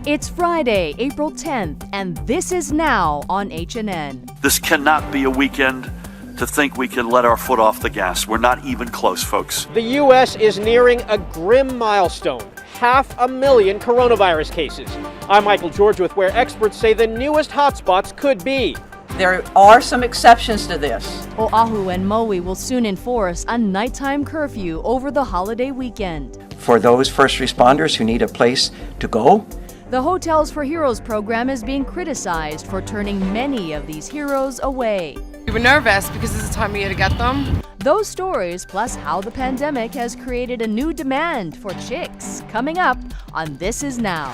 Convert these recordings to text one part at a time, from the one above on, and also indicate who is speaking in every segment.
Speaker 1: It's Friday, April 10th, and this is Now on HNN.
Speaker 2: This cannot be a weekend to think we can let our foot off the gas. We're not even close, folks.
Speaker 3: The U.S. is nearing a grim milestone, 500,000 coronavirus cases. I'm Michael George with where experts say the newest hotspots could be.
Speaker 4: There are some exceptions to this.
Speaker 1: Oahu and Maui will soon enforce a nighttime curfew over the holiday weekend.
Speaker 5: For those first responders who need a place to go,
Speaker 1: the Hotels for Heroes program is being criticized for turning many of these heroes away.
Speaker 6: We were nervous because it's the time of year to get them.
Speaker 1: Those stories, plus how the pandemic has created a new demand for chicks, coming up on This Is Now.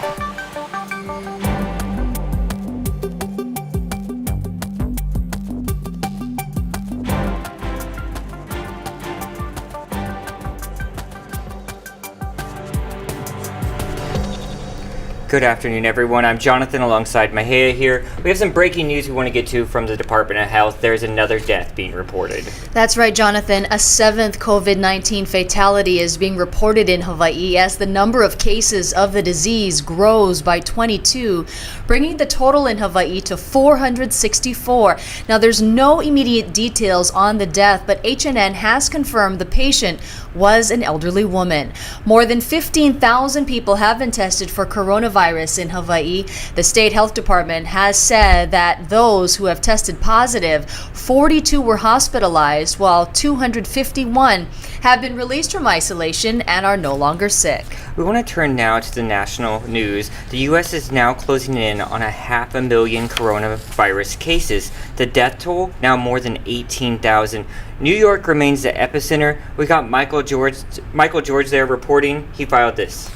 Speaker 7: Good afternoon, everyone. I'm Jonathan alongside Mahia here. We have some breaking news we want to get to from the Department of Health. There's another death being reported.
Speaker 8: That's right, Jonathan. A seventh COVID-19 fatality is being reported in Hawaii as the number of cases of the disease grows by 22, bringing the total in Hawaii to 464. Now, there's no immediate details on the death, but HNN has confirmed the patient was an elderly woman. More than 15,000 people have been tested for coronavirus in Hawaii. The state health department has said that those who have tested positive, 42 were hospitalized, while 251 have been released from isolation and are no longer sick.
Speaker 7: We want to turn now to the national news. The U.S. is now closing in on 500,000 coronavirus cases. The death toll now more than 18,000. New York remains the epicenter. We got Michael George there reporting. He filed this.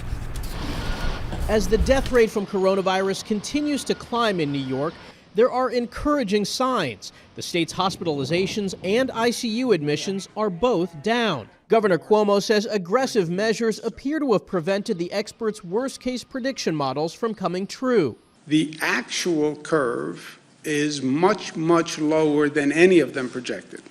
Speaker 3: As the death rate from coronavirus continues to climb in New York, there are encouraging signs. The state's hospitalizations and ICU admissions are both down. Governor Cuomo says aggressive measures appear to have prevented the experts' worst-case prediction models from coming true.
Speaker 9: The actual curve is much, much lower than any of them projected.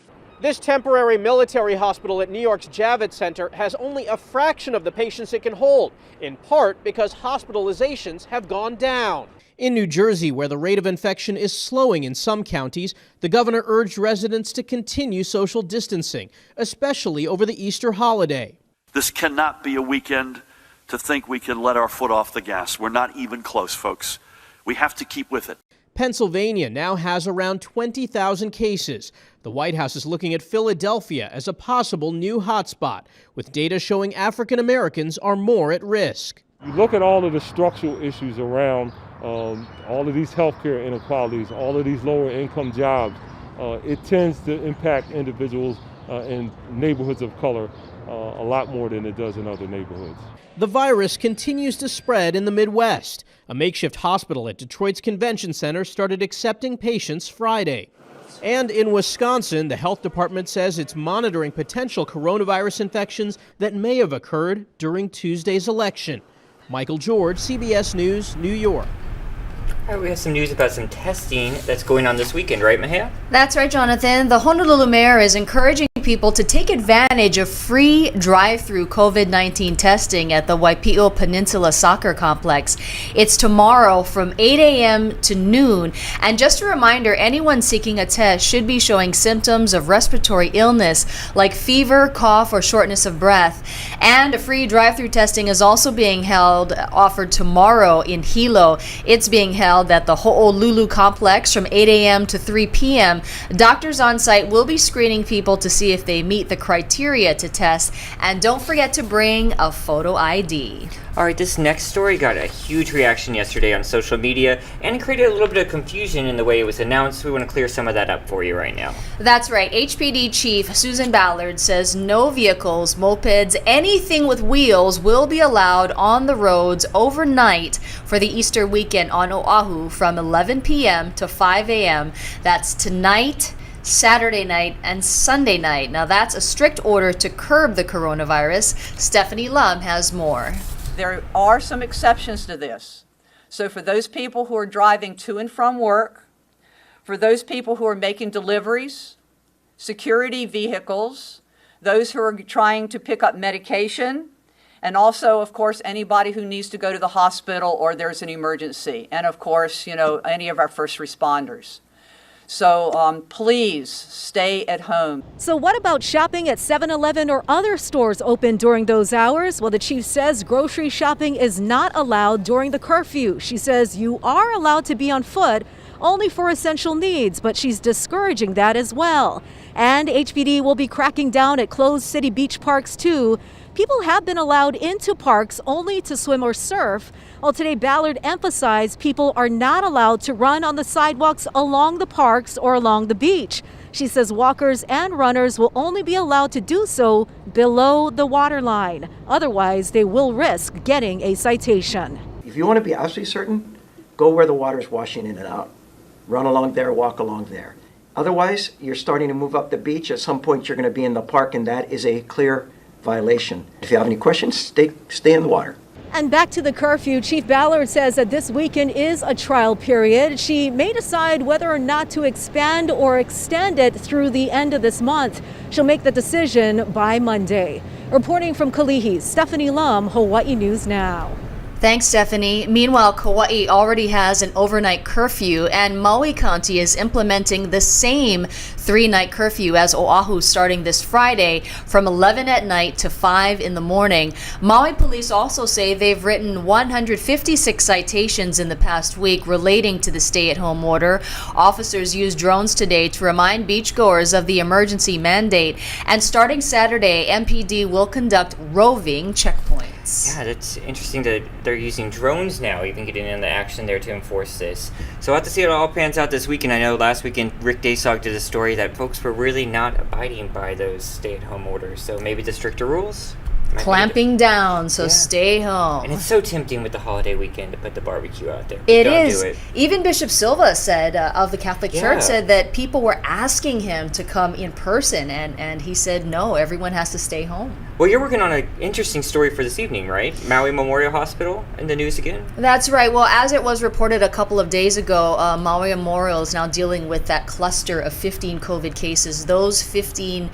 Speaker 3: This temporary military hospital at New York's Javits Center has only a fraction of the patients it can hold, in part because hospitalizations have gone down. In New Jersey, where the rate of infection is slowing in some counties, the governor urged residents to continue social distancing, especially over the Easter holiday.
Speaker 2: This cannot be a weekend to think we can let our foot off the gas. We're not even close, folks. We have to keep with it.
Speaker 3: Pennsylvania now has around 20,000 cases. The White House is looking at Philadelphia as a possible new hotspot, with data showing African Americans are more at risk.
Speaker 10: You look at all of the structural issues around all of these healthcare inequalities, all of these lower income jobs, it tends to impact individuals in neighborhoods of color a lot more than it does in other neighborhoods.
Speaker 3: The virus continues to spread in the Midwest. A makeshift hospital at Detroit's Convention Center started accepting patients Friday. And in Wisconsin, the health department says it's monitoring potential coronavirus infections that may have occurred during Tuesday's election. Michael George, CBS News, New York.
Speaker 7: All right, we have some news about some testing that's going on this weekend, right, Mahia?
Speaker 8: That's right, Jonathan. The Honolulu mayor is encouraging people to take advantage of free drive-through COVID-19 testing at the Waipio Peninsula Soccer Complex. It's tomorrow from 8 a.m. to noon. And just a reminder, anyone seeking a test should be showing symptoms of respiratory illness like fever, cough, or shortness of breath. And a free drive-through testing is also being offered tomorrow in Hilo. It's being held at the Ho'olulu complex from 8 a.m. to 3 p.m. Doctors on site will be screening people to see if they meet the criteria to test. And don't forget to bring a photo ID.
Speaker 7: All right, this next story got a huge reaction yesterday on social media and created a little bit of confusion in the way it was announced. We want to clear some of that up for you right now.
Speaker 8: That's right. HPD Chief Susan Ballard says no vehicles, mopeds, anything with wheels will be allowed on the roads overnight for the Easter weekend on Oahu from 11 p.m. to 5 a.m. That's tonight, Saturday night, and Sunday night. Now, that's a strict order to curb the coronavirus. Stephanie Lum has more.
Speaker 4: There are some exceptions to this. So for those people who are driving to and from work, for those people who are making deliveries, security vehicles, those who are trying to pick up medication, And also, of course, anybody who needs to go to the hospital or there's an emergency. And of course, any of our first responders. So please stay at home.
Speaker 11: So what about shopping at 7-Eleven or other stores open during those hours? Well, the chief says grocery shopping is not allowed during the curfew. She says you are allowed to be on foot only for essential needs, but she's discouraging that as well. And HPD will be cracking down at closed city beach parks too. People have been allowed into parks only to swim or surf. Well, today Ballard emphasized people are not allowed to run on the sidewalks along the parks or along the beach. She says walkers and runners will only be allowed to do so below the waterline. Otherwise, they will risk getting a citation.
Speaker 5: If you want to be absolutely certain, go where the water is washing in and out. Run along there, walk along there. Otherwise, you're starting to move up the beach. At some point, you're going to be in the park, and that is a clear violation. If you have any questions, stay in the water.
Speaker 11: And back to the curfew, Chief Ballard says that this weekend is a trial period. She may decide whether or not to expand or extend it through the end of this month. She'll make the decision by Monday. Reporting from Kalihi, Stephanie Lum, Hawaii News Now.
Speaker 8: Thanks, Stephanie. Meanwhile, Kauai already has an overnight curfew, and Maui County is implementing the same 3-night curfew as Oahu starting this Friday from 11 at night to 5 in the morning. Maui police also say they've written 156 citations in the past week relating to the stay-at-home order. Officers used drones today to remind beachgoers of the emergency mandate. And starting Saturday, MPD will conduct roving checkpoints.
Speaker 7: Yeah, that's interesting that they're using drones now, even getting into action there to enforce this. So we'll have to see how it all pans out this weekend. I know last weekend Rick Daysog did a story that folks were really not abiding by those stay-at-home orders. So maybe the stricter rules?
Speaker 8: Clamping down, so stay home.
Speaker 7: And it's so tempting with the holiday weekend to put the barbecue out there.
Speaker 8: It
Speaker 7: Don't
Speaker 8: is.
Speaker 7: do it.
Speaker 8: Even Bishop Silva said, of the Catholic Church, said that people were asking him to come in person, and he said, no, everyone has to stay home.
Speaker 7: Well, you're working on an interesting story for this evening, right? Maui Memorial Hospital in the news again?
Speaker 8: That's right. Well, as it was reported a couple of days ago, Maui Memorial is now dealing with that cluster of 15 COVID cases. Those 15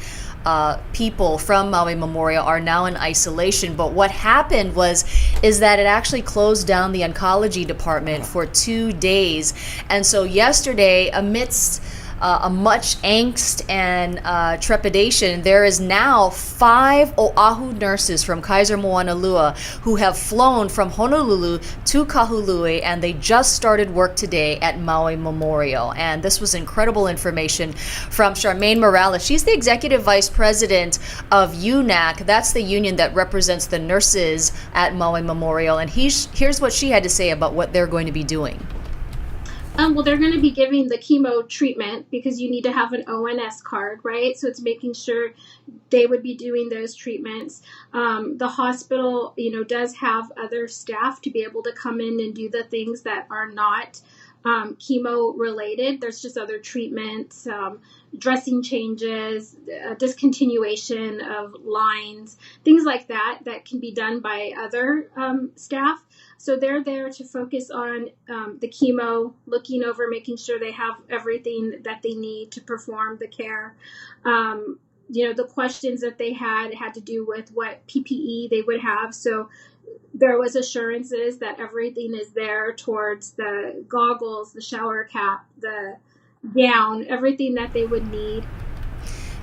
Speaker 8: people from Maui Memorial are now in isolation. But what happened is that it actually closed down the oncology department for 2 days. And so yesterday, amidst a much angst and trepidation, there is now 5 Oahu nurses from Kaiser Moanalua who have flown from Honolulu to Kahului, and they just started work today at Maui Memorial. And this was incredible information from Charmaine Morales. She's the executive vice president of UNAC. That's the union that represents the nurses at Maui Memorial. And here's what she had to say about what they're going to be doing.
Speaker 12: Well, they're going to be giving the chemo treatment because you need to have an ONS card, right? So it's making sure they would be doing those treatments. The hospital, does have other staff to be able to come in and do the things that are not chemo related. There's just other treatments, dressing changes, discontinuation of lines, things like that can be done by other staff. So they're there to focus on the chemo, looking over, making sure they have everything that they need to perform the care. The questions that they had to do with what PPE they would have. So there was assurances that everything is there towards the goggles, the shower cap, the gown, everything that they would need.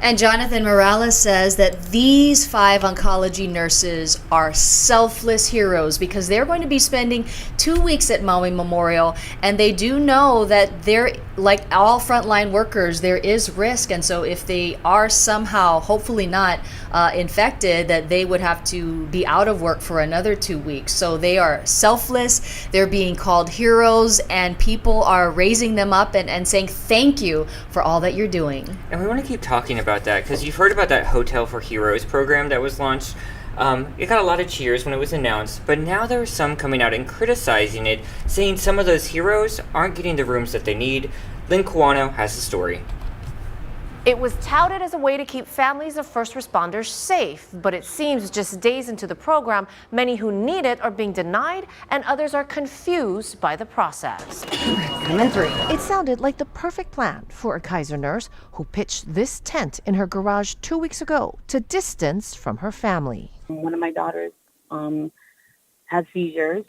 Speaker 8: And Jonathan Morales says that these 5 oncology nurses are selfless heroes because they're going to be spending 2 weeks at Maui Memorial, and they do know that they're, like all frontline workers, there is risk. And so if they are somehow, hopefully not, infected, that they would have to be out of work for another 2 weeks. So they are selfless, they're being called heroes, and people are raising them up and saying thank you for all that you're doing.
Speaker 7: And we want to keep talking about that because you've heard about that Hotel for Heroes program that was launched. It got a lot of cheers when it was announced, but now there are some coming out and criticizing it, saying some of those heroes aren't getting the rooms that they need. Lynn Kawano has the story.
Speaker 13: It was touted as a way to keep families of first responders safe, but it seems just days into the program, many who need it are being denied and others are confused by the process.
Speaker 8: Coming through.
Speaker 13: It sounded like the perfect plan for a Kaiser nurse who pitched this tent in her garage 2 weeks ago to distance from her family.
Speaker 14: One of my daughters has seizures.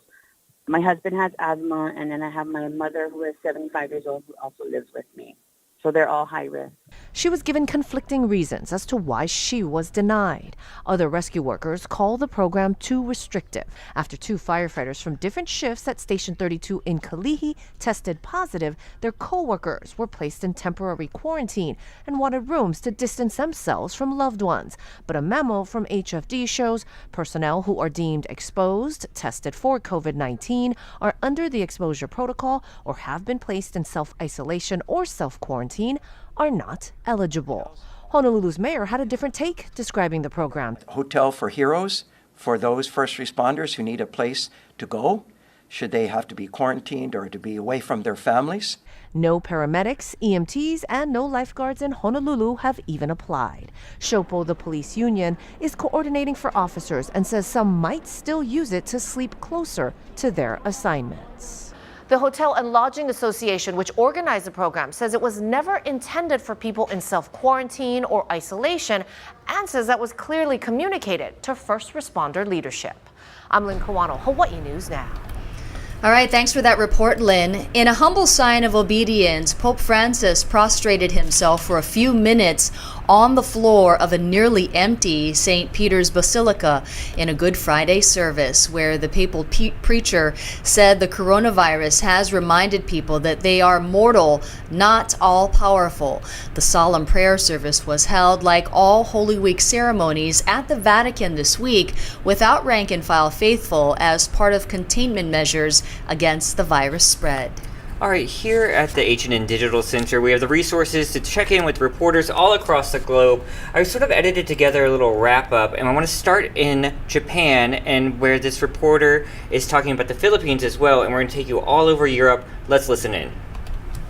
Speaker 14: My husband has asthma, and then I have my mother who is 75 years old who also lives with me. So they're all high risk.
Speaker 13: She was given conflicting reasons as to why she was denied. Other rescue workers call the program too restrictive after 2 firefighters from different shifts at Station 32 in Kalihi tested positive. Their co-workers were placed in temporary quarantine and wanted rooms to distance themselves from loved ones. But a memo from HFD shows personnel who are deemed exposed, tested for COVID-19, are under the exposure protocol or have been placed in self-isolation or self-quarantine are not eligible. Honolulu's mayor had a different take describing the program.
Speaker 5: Hotel for heroes, for those first responders who need a place to go, should they have to be quarantined or to be away from their families.
Speaker 13: No paramedics, EMTs, and no lifeguards in Honolulu have even applied. Shopo, the police union, is coordinating for officers and says some might still use it to sleep closer to their assignments. The Hotel and Lodging Association, which organized the program, says it was never intended for people in self-quarantine or isolation and says that was clearly communicated to first responder leadership. I'm Lynn Kawano, Hawaii News Now.
Speaker 8: All right, thanks for that report, Lynn. In a humble sign of obedience, Pope Francis prostrated himself for a few minutes on the floor of a nearly empty St. Peter's Basilica in a Good Friday service where the papal preacher said the coronavirus has reminded people that they are mortal, not all-powerful. The solemn prayer service was held like all Holy Week ceremonies at the Vatican this week without rank-and-file faithful as part of containment measures against the virus spread.
Speaker 7: All right, here at the HNN Digital Center, we have the resources to check in with reporters all across the globe. I sort of edited together a little wrap-up, and I want to start in Japan, and where this reporter is talking about the Philippines as well, and we're going to take you all over Europe. Let's listen in.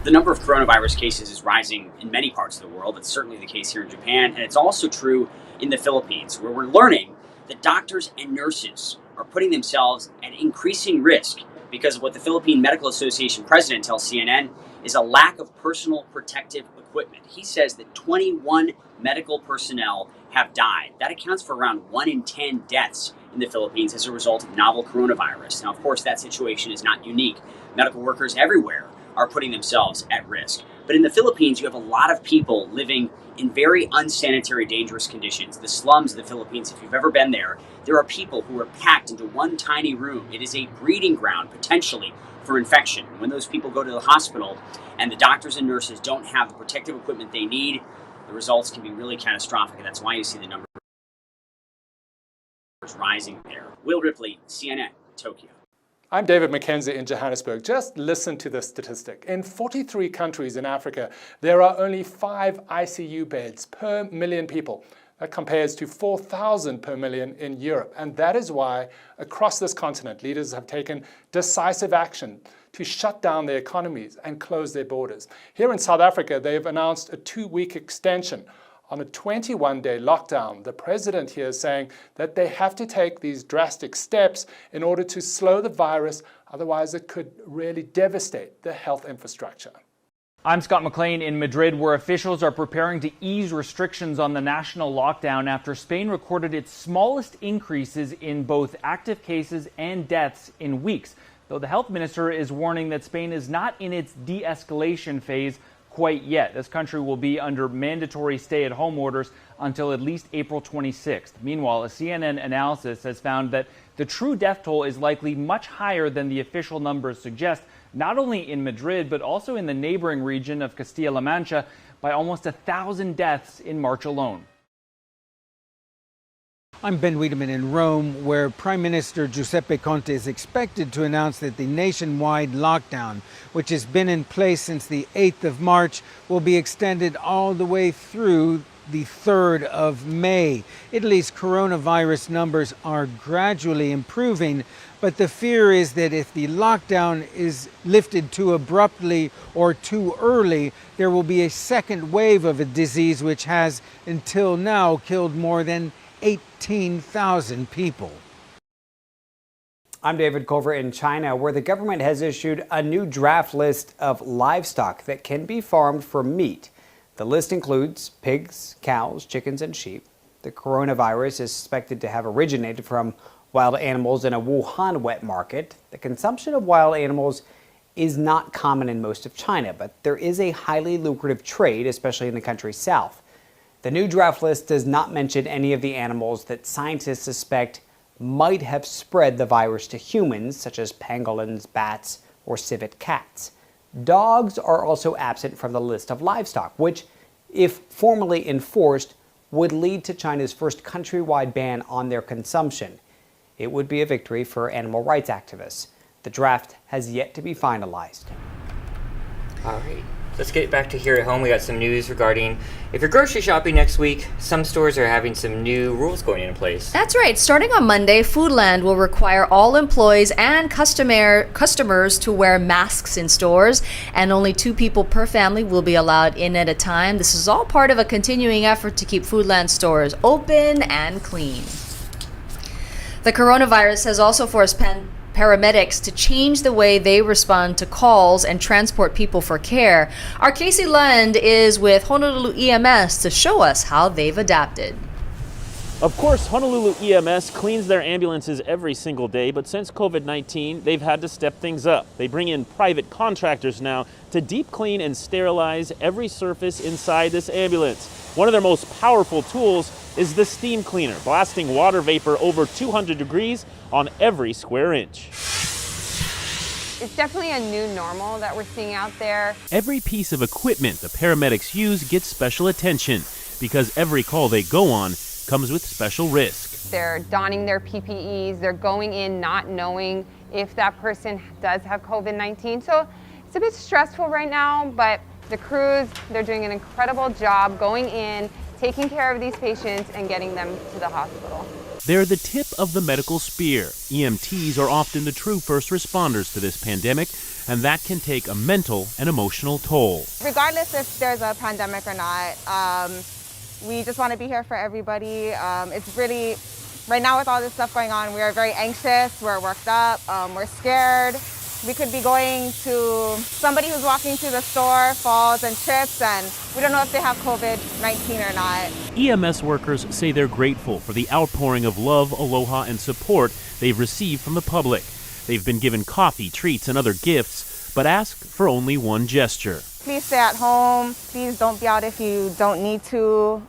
Speaker 15: The number of coronavirus cases is rising in many parts of the world. It's certainly the case here in Japan, and it's also true in the Philippines, where we're learning that doctors and nurses are putting themselves at increasing risk because of what the Philippine Medical Association president tells CNN is a lack of personal protective equipment. He says that 21 medical personnel have died. That accounts for around 1 in 10 deaths in the Philippines as a result of novel coronavirus. Now, of course, that situation is not unique. Medical workers everywhere are putting themselves at risk. But in the Philippines, you have a lot of people living in very unsanitary, dangerous conditions. The slums of the Philippines, if you've ever been there are people who are packed into one tiny room. It is a breeding ground, potentially, for infection. When those people go to the hospital and the doctors and nurses don't have the protective equipment they need, the results can be really catastrophic, and that's why you see the numbers rising there. Will Ripley, CNN, Tokyo.
Speaker 16: I'm David McKenzie in Johannesburg. Just listen to this statistic. In 43 countries in Africa, there are only 5 ICU beds per million people. That compares to 4,000 per million in Europe. And that is why, across this continent, leaders have taken decisive action to shut down their economies and close their borders. Here in South Africa, they've announced a 2-week extension on a 21-day lockdown. The president here is saying that they have to take these drastic steps in order to slow the virus, otherwise it could really devastate the health infrastructure.
Speaker 17: I'm Scott McLean in Madrid, where officials are preparing to ease restrictions on the national lockdown after Spain recorded its smallest increases in both active cases and deaths in weeks. Though the health minister is warning that Spain is not in its de-escalation phase quite yet. This country will be under mandatory stay-at-home orders until at least April 26th. Meanwhile, a CNN analysis has found that the true death toll is likely much higher than the official numbers suggest, not only in Madrid, but also in the neighboring region of Castilla-La Mancha, by almost 1,000 deaths in March alone.
Speaker 18: I'm Ben Wiedemann in Rome, where Prime Minister Giuseppe Conte is expected to announce that the nationwide lockdown, which has been in place since the 8th of March, will be extended all the way through the 3rd of May. Italy's coronavirus numbers are gradually improving, but the fear is that if the lockdown is lifted too abruptly or too early, there will be a second wave of a disease which has, until now, killed more than 18,000 people.
Speaker 19: I'm David Culver in China, where the government has issued a new draft list of livestock that can be farmed for meat. The list includes pigs, cows, chickens, and sheep. The coronavirus is suspected to have originated from wild animals in a Wuhan wet market. The consumption of wild animals is not common in most of China, but there is a highly lucrative trade, especially in the country's south. The new draft list does not mention any of the animals that scientists suspect might have spread the virus to humans, such as pangolins, bats, or civet cats. Dogs are also absent from the list of livestock, which, if formally enforced, would lead to China's first countrywide ban on their consumption. It would be a victory for animal rights activists. The draft has yet to be finalized.
Speaker 7: All right. Let's get back to here at home. We got some news regarding if you're grocery shopping next week, some stores are having some new rules going into place.
Speaker 8: That's right. Starting on Monday, Foodland will require all employees and customers to wear masks in stores, and only 2 people per family will be allowed in at a time. This is all part of a continuing effort to keep Foodland stores open and clean. The coronavirus has also forced paramedics to change the way they respond to calls and transport people for care. Our Casey Lund is with Honolulu EMS to show us how they've adapted.
Speaker 20: Of course, Honolulu EMS cleans their ambulances every single day, but since COVID-19, they've had to step things up. They bring in private contractors now to deep clean and sterilize every surface inside this ambulance. One of their most powerful tools is the steam cleaner, blasting water vapor over 200 degrees on every square inch.
Speaker 21: It's definitely a new normal that we're seeing out there.
Speaker 20: Every piece of equipment the paramedics use gets special attention because every call they go on comes with special risk.
Speaker 21: They're donning their PPEs, they're going in not knowing if that person does have COVID-19. So it's a bit stressful right now, but the crews, they're doing an incredible job going in, taking care of these patients and getting them to the hospital.
Speaker 20: They're the tip of the medical spear. EMTs are often the true first responders to this pandemic, and that can take a mental and emotional toll.
Speaker 21: Regardless if there's a pandemic or not, we just want to be here for everybody. It's really, right now with all this stuff going on, we are very anxious, we're worked up, we're scared. We could be going to somebody who's walking through the store, falls and trips, and we don't know if they have COVID-19 or not.
Speaker 20: EMS workers say they're grateful for the outpouring of love, aloha, and support they've received from the public. They've been given coffee, treats, and other gifts, but ask for only one gesture.
Speaker 21: Please stay at home. Please don't be out if you don't need to.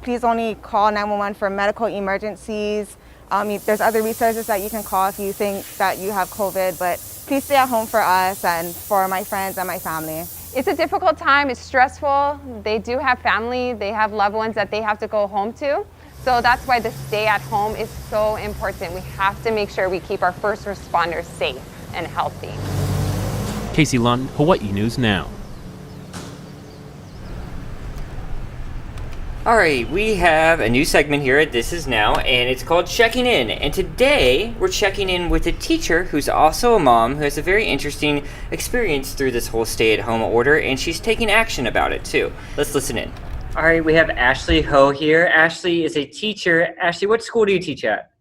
Speaker 21: Please only call 911 for medical emergencies. There's other resources that you can call if you think that you have COVID, but please stay at home for us and for my friends and my family. It's a difficult time, it's stressful. They do have family, they have loved ones that they have to go home to. So that's why the stay at home is so important. We have to make sure we keep our first responders safe and healthy.
Speaker 20: Casey Lund, Hawaii News Now.
Speaker 7: All right, we have a new segment here at This Is Now, and it's called Checking In. And today, we're checking in with a teacher who's also a mom who has a very interesting experience through this whole stay-at-home order, and she's taking action about it, too. Let's listen in. All right, we have Ashley Ho here. Ashley is a teacher. Ashley, what school do you teach at?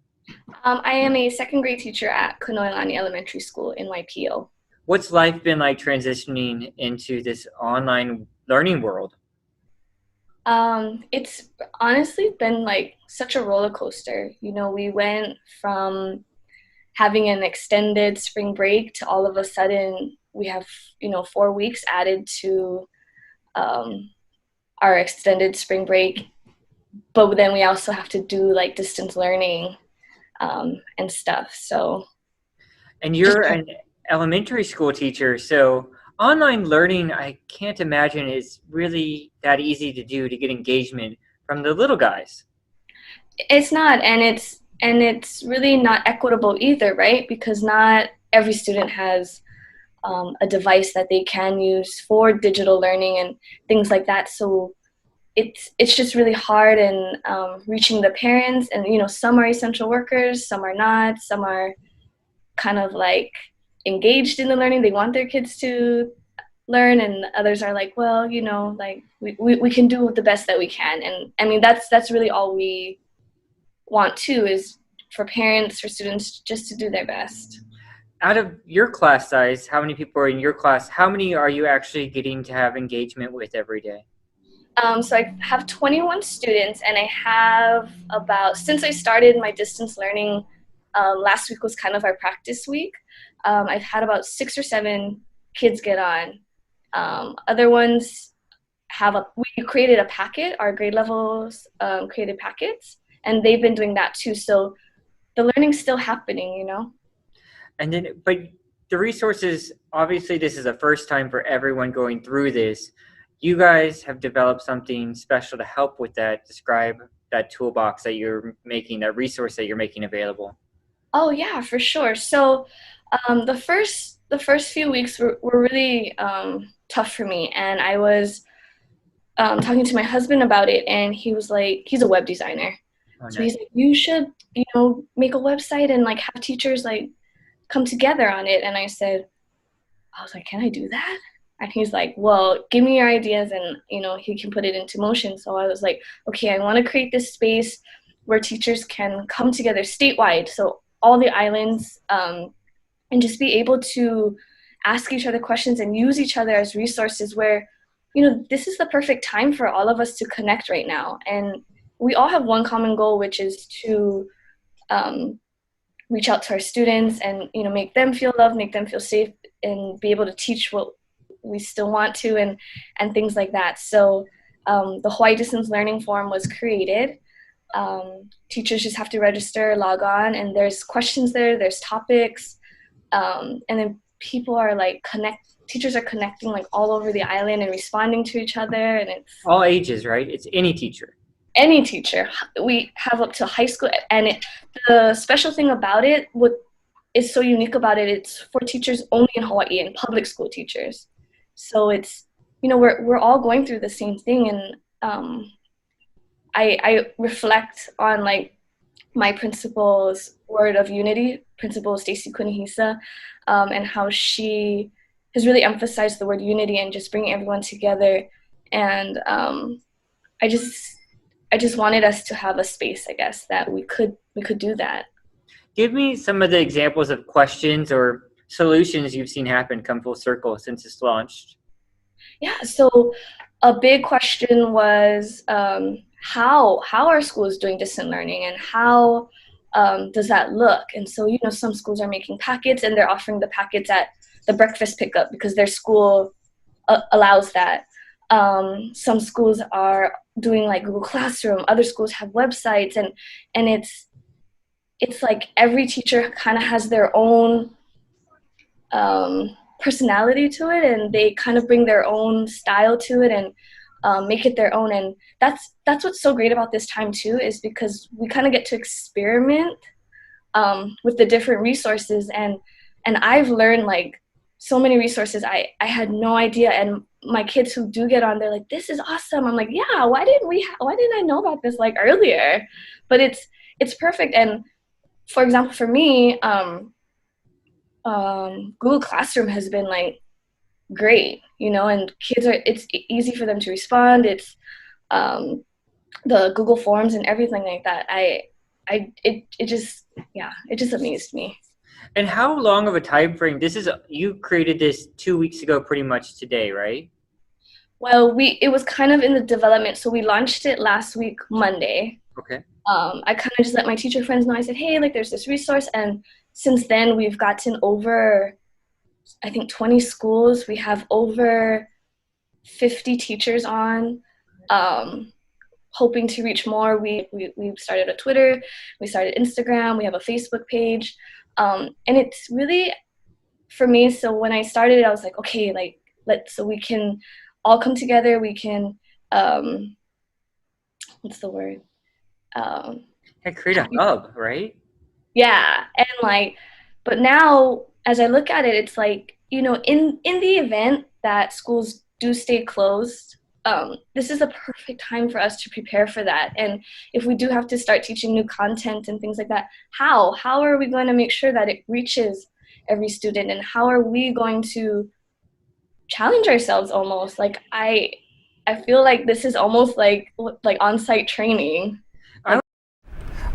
Speaker 22: I am a second grade teacher at Kanoilani Elementary School in Waipio.
Speaker 7: What's life been like transitioning into this online learning world?
Speaker 22: It's honestly been like such a roller coaster. You know, we went from having an extended spring break to all of a sudden we have, 4 weeks added to our extended spring break. But then we also have to do like distance learning and stuff. So.
Speaker 7: And you're an elementary school teacher, so online learning, I can't imagine is really that easy to do to get engagement from the little guys.
Speaker 22: It's not, and it's really not equitable either, right? Because not every student has a device that they can use for digital learning and things like that. So it's just really hard in reaching the parents, and some are essential workers, some are not, some are kind of like engaged in the learning. They want their kids to learn, and others are like, well, like we can do the best that we can. And I mean, that's really all we want too, is for parents, for students just to do their best.
Speaker 7: Out of your class size, how many people are in your class? How many are you actually getting to have engagement with every day?
Speaker 22: So I have 21 students, and I have since I started my distance learning Last week was kind of our practice week. I've had about 6 or 7 kids get on. Other ones we created a packet, our grade levels created packets, and they've been doing that too. So the learning's still happening, you know?
Speaker 7: And then, but the resources, obviously this is the first time for everyone going through this. You guys have developed something special to help with that. Describe that toolbox that you're making, that resource that you're making available.
Speaker 22: Oh yeah, for sure. So the first few weeks were really tough for me, and I was talking to my husband about it, and he was like, he's a web designer.
Speaker 7: Oh,
Speaker 22: So
Speaker 7: nice.
Speaker 22: he's like, you should, you know, make a website and like have teachers like come together on it. And I was like, can I do that? And he's like, well, give me your ideas and, you know, he can put it into motion. So I was like, okay, I want to create this space where teachers can come together statewide. So all the islands, and just be able to ask each other questions and use each other as resources where, you know, this is the perfect time for all of us to connect right now. And we all have one common goal, which is to reach out to our students and, you know, make them feel loved, make them feel safe, and be able to teach what we still want to, and things like that. So the Hawaii Distance Learning Forum was created. Teachers just have to register, log on, and there's questions there, there's topics, and then people are like teachers are connecting like all over the island and responding to each other, and it's
Speaker 7: All ages, right? It's any teacher.
Speaker 22: any teacher. We have up to high school, and the special thing about it, what is so unique about it, it's for teachers only in Hawaii and public school teachers. So it's, you know, we're all going through the same thing, and I reflect on like my principal's word of unity, Principal Stacy Kunihisa, and how she has really emphasized the word unity and just bringing everyone together. And I just wanted us to have a space, I guess, that we could do that.
Speaker 7: Give me some of the examples of questions or solutions you've seen happen come full circle since it's launched.
Speaker 22: Yeah, so a big question was how are schools doing distant learning, and how does that look? And so, you know, some schools are making packets and they're offering the packets at the breakfast pickup because their school allows that. Some schools are doing like Google Classroom, other schools have websites, and it's like every teacher kind of has their own personality to it, and they kind of bring their own style to it and make it their own. And that's what's so great about this time too, is because we kind of get to experiment with the different resources, and I've learned like so many resources I had no idea, and my kids who do get on, they're like, this is awesome. I'm like, yeah, why didn't I know about this like earlier? But it's perfect. And for example, for me, Google Classroom has been like great, you know, and it's easy for them to respond. It's the Google Forms and everything like that. It just amazed me.
Speaker 7: And how long of a time frame? You created this 2 weeks ago, pretty much today, right?
Speaker 22: Well, it was kind of in the development, so we launched it last week, Monday.
Speaker 7: Okay.
Speaker 22: I kind of just let my teacher friends know. I said, hey, like there's this resource, and since then we've gotten over, I think, 20 schools. We have over 50 teachers on, hoping to reach more. We started a Twitter, we started Instagram, we have a Facebook page, and it's really, for me, so when I started, I was like, okay, like so we can all come together, we can, what's the word?
Speaker 7: Create a hub, right?
Speaker 22: Yeah, and like, but now as I look at it, it's like, you know, in the event that schools do stay closed, this is a perfect time for us to prepare for that. And if we do have to start teaching new content and things like that, how are we going to make sure that it reaches every student, and how are we going to challenge ourselves almost? Like I feel like this is almost like on-site training.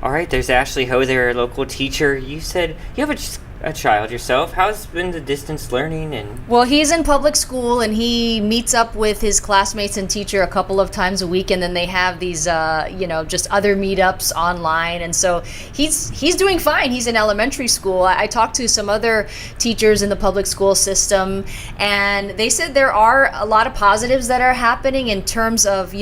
Speaker 7: All right, there's Ashley Ho there, local teacher. You said you have a child yourself. How's been the distance learning? And
Speaker 8: Well, he's in public school and he meets up with his classmates and teacher a couple of times a week, and then they have these, just other meetups online. And so he's doing fine. He's in elementary school. I talked to some other teachers in the public school system, and they said there are a lot of positives that are happening in terms of,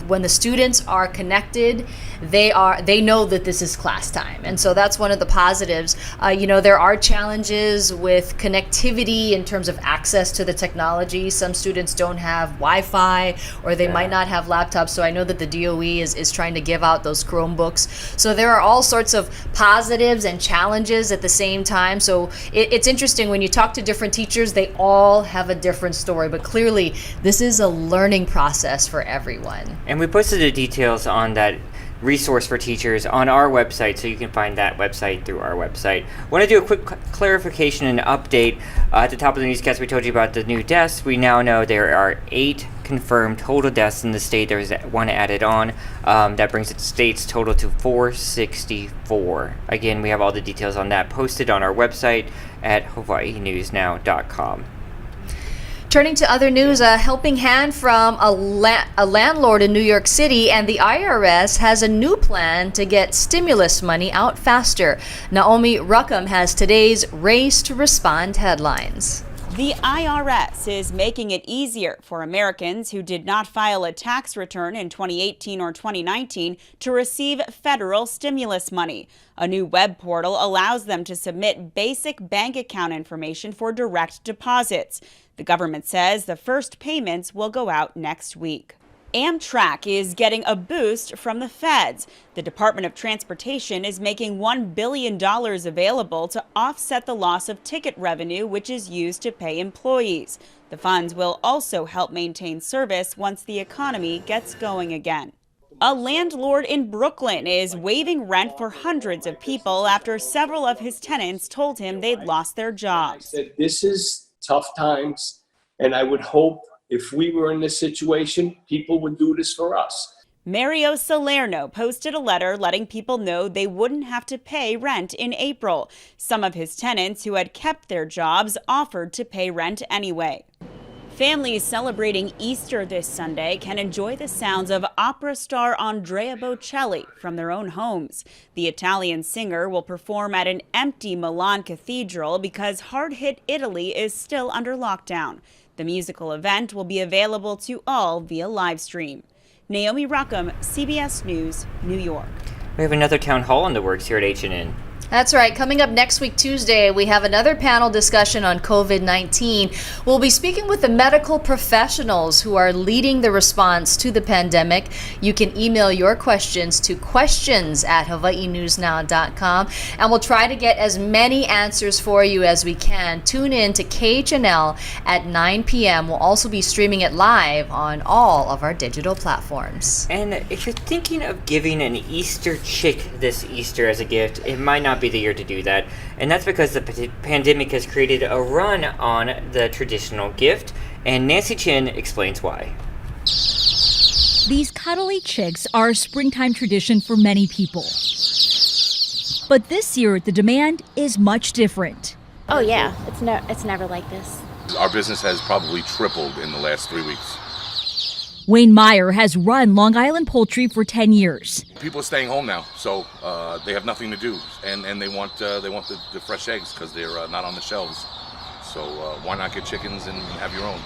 Speaker 8: when the students are connected, they know that this is class time. And so that's one of the positives. There are challenges with connectivity in terms of access to the technology. Some students don't have Wi-Fi, or they might not have laptops. So I know that the DOE is trying to give out those Chromebooks. So there are all sorts of positives and challenges at the same time. So it's interesting when you talk to different teachers, they all have a different story. But clearly, this is a learning process for everyone.
Speaker 7: And we posted the details on that resource for teachers on our website, so you can find that website through our website. Want to do a quick clarification and update. At the top of the newscast, we told you about the new deaths. We now know there are 8 confirmed total deaths in the state. There was 1 added on. That brings the state's total to 464. Again, we have all the details on that posted on our website at hawaiinewsnow.com.
Speaker 8: Turning to other news, a helping hand from a landlord in New York City, and the IRS has a new plan to get stimulus money out faster. Naomi Ruckham has today's Race to Respond headlines.
Speaker 1: The IRS is making it easier for Americans who did not file a tax return in 2018 or 2019 to receive federal stimulus money. A new web portal allows them to submit basic bank account information for direct deposits. The government says the first payments will go out next week. Amtrak is getting a boost from the feds. The Department of Transportation is making $1 billion available to offset the loss of ticket revenue, which is used to pay employees. The funds will also help maintain service once the economy gets going again. A landlord in Brooklyn is waiving rent for hundreds of people after several of his tenants told him they'd lost their jobs.
Speaker 6: This is tough times, and I would hope if we were in this situation, people would do this for us.
Speaker 1: Mario Salerno posted a letter letting people know they wouldn't have to pay rent in April. Some of his tenants who had kept their jobs offered to pay rent anyway. Families celebrating Easter this Sunday can enjoy the sounds of opera star Andrea Bocelli from their own homes. The Italian singer will perform at an empty Milan cathedral because hard-hit Italy is still under lockdown. The musical event will be available to all via live stream. Naomi Ruckham, CBS News, New York.
Speaker 7: We have another town hall in the works here at HNN.
Speaker 8: That's right. Coming up next week, Tuesday, we have another panel discussion on COVID-19. We'll be speaking with the medical professionals who are leading the response to the pandemic. You can email your questions to questions@hawaiinewsnow.com, and we'll try to get as many answers for you as we can. Tune in to KHNL at 9 p.m. We'll also be streaming it live on all of our digital platforms.
Speaker 7: And if you're thinking of giving an Easter chick this Easter as a gift, it might not be the year to do that, and that's because the pandemic has created a run on the traditional gift, and Nancy Chin explains why.
Speaker 23: These cuddly chicks are a springtime tradition for many people. But this year, the demand is much different.
Speaker 24: Oh yeah, it's never like this.
Speaker 25: Our business has probably tripled in the last 3 weeks.
Speaker 23: Wayne Meyer has run Long Island Poultry for 10 years.
Speaker 25: People are staying home now, so they have nothing to do, and they want the fresh eggs because they're not on the shelves. So why not get chickens and have your own?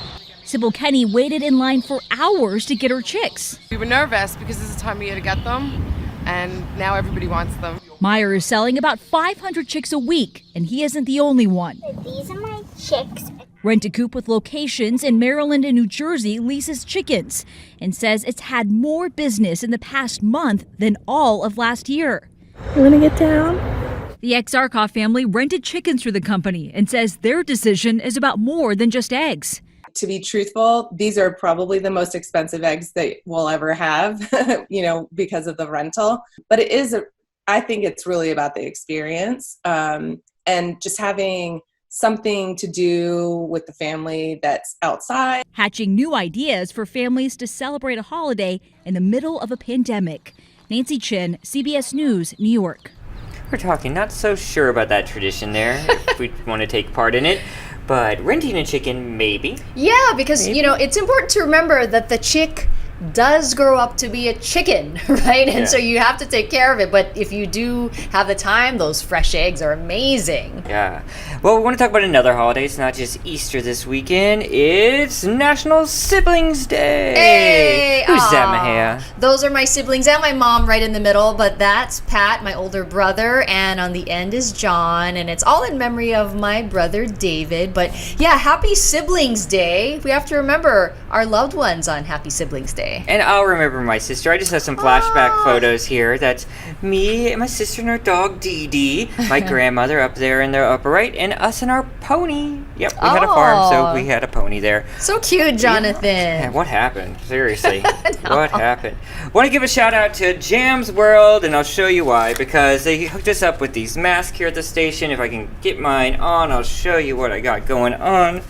Speaker 23: Sybil Kenny waited in line for hours to get her chicks.
Speaker 26: We were nervous because this is the time of year to get them, and now everybody wants them.
Speaker 23: Meyer is selling about 500 chicks a week, and he isn't the only one.
Speaker 24: These are my chicks.
Speaker 23: Rent-A-Coop with locations in Maryland and New Jersey leases chickens and says it's had more business in the past month than all of last year.
Speaker 24: You want to get down?
Speaker 23: The Exarchov family rented chickens for the company and says their decision is about more than just eggs.
Speaker 27: To be truthful, these are probably the most expensive eggs that we'll ever have, because of the rental. But I think it's really about the experience and just having something to do with the family that's outside.
Speaker 23: Hatching new ideas for families to celebrate a holiday in the middle of a pandemic. Nancy Chin, CBS News, New York.
Speaker 7: we're talking, not so sure about that tradition there, if we want to take part in it. But renting a chicken, maybe.
Speaker 8: Yeah, because, you know, it's important to remember that the chick does grow up to be a chicken, right? And so you have to take care of it. But if you do have the time, those fresh eggs are amazing.
Speaker 7: Yeah. Well, we want to talk about another holiday. It's not just Easter this weekend. It's National Siblings Day.
Speaker 8: Hey!
Speaker 7: Who's that,
Speaker 8: Aw.
Speaker 7: Mahia?
Speaker 8: Those are my siblings and my mom right in the middle. But that's Pat, my older brother. And on the end is John. And it's all in memory of my brother, David. But yeah, Happy Siblings Day. We have to remember our loved ones on Happy Siblings Day.
Speaker 7: And I'll remember my sister. I just have some flashback photos here. That's me and my sister and our dog, Dee Dee. My grandmother up there in the upper right. And us and our pony. Yep, we had a farm, so we had a pony there.
Speaker 8: So cute, Jonathan.
Speaker 7: Yeah, what happened? Seriously. What happened? Want to give a shout out to Jam's World, and I'll show you why. Because they hooked us up with these masks here at the station. If I can get mine on, I'll show you what I got going on.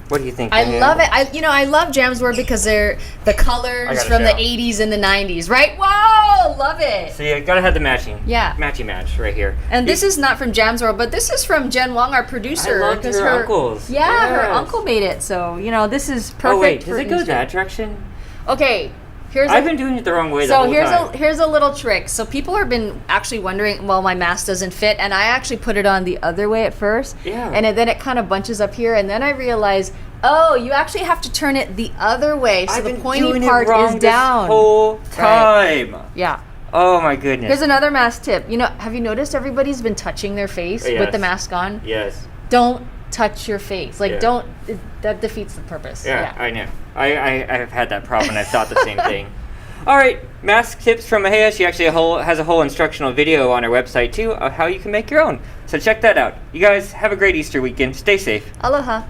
Speaker 7: What do you think?
Speaker 8: I love it. I love Jam's World because they're the colors from the 80s and the 90s, right? Whoa, love it.
Speaker 7: So you gotta have the matching.
Speaker 8: Yeah.
Speaker 7: Matchy match right here.
Speaker 8: And this is not from Jam's World, but this is from Jen Wong, our producer.
Speaker 7: I loved her uncles.
Speaker 8: Yeah, her
Speaker 7: Yes.
Speaker 8: uncle made it. So, this is perfect.
Speaker 7: Oh wait,
Speaker 8: for
Speaker 7: does it go
Speaker 8: Easter.
Speaker 7: that direction?
Speaker 8: Okay.
Speaker 7: I've been doing it the wrong way the whole time.
Speaker 8: Here's a little trick. So people have been actually wondering, well, my mask doesn't fit, and I actually put it on the other way at first.
Speaker 7: Yeah.
Speaker 8: And then it kind of bunches up here, and then I realized, oh, you actually have to turn it the other way, so the pointy part is down.
Speaker 7: This whole time.
Speaker 8: Right. Yeah.
Speaker 7: Oh my goodness.
Speaker 8: Here's another mask tip. Have you noticed everybody's been touching their face with the mask on?
Speaker 7: Yes.
Speaker 8: Don't touch your face. Like,
Speaker 7: Yeah.
Speaker 8: that defeats the purpose.
Speaker 7: Yeah, I know. I've had that problem, and I've thought the same thing. All right, mask tips from Mahia. She actually has a whole instructional video on her website, too, of how you can make your own. So check that out. You guys have a great Easter weekend. Stay safe.
Speaker 8: Aloha.